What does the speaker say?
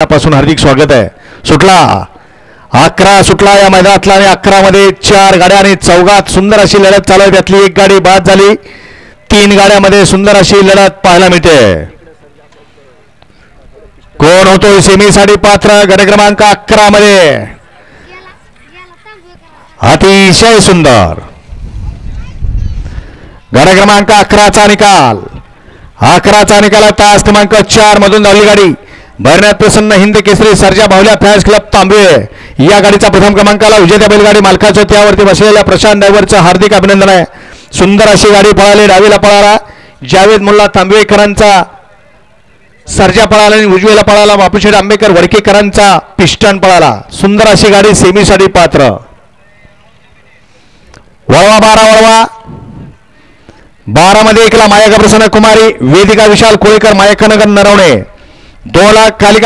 पासून हार्दिक स्वागत आहे। सुटला 11 सुटला या मैदानातला आणि 11 मध्ये 4 गाड्या आणि चौघात सुंदर अशी लढत चालू आहे। त्यातली एक गाडी बाद झाली। 3 गाड्यांमध्ये सुंदर अशी लढत पाहायला मिळते। कोण होतो सेमी साठी पात्र गट क्रमांक 11 मध्ये अतिशय सुंदर गट क्रमांक 11 चा निकाल 11 चा निकाल तास क्रमांक 4 मधून धावली गाडी भरण्यात प्रसन्न हिंद केसरी सर्जा बाहुल्या फॅन्स क्लब तांबे या गाडीचा प्रथम क्रमांकाला विजेत्या बैलगाडी मालकाचं त्यावरती बसलेल्या प्रशांत ड्रायव्हरचं हार्दिक अभिनंदन आहे। सुंदर अशी गाडी पळाली। डावीला पळाला जावेद मुल्ला तांबेकरांचा सर्जा पळाला आणि उजवीला पळाला बापूशेठ आंबेकर वडकेकरांचा पिस्टन पळाला। सुंदर अशी गाडी सेमीसाठी पात्र। वळवा 12 वळवा 12 मध्ये एकला मायाका प्रसन्न कुमारी वेदिका विशाल कोळेकर मायाकानगर नरवणे 2 लाख खाली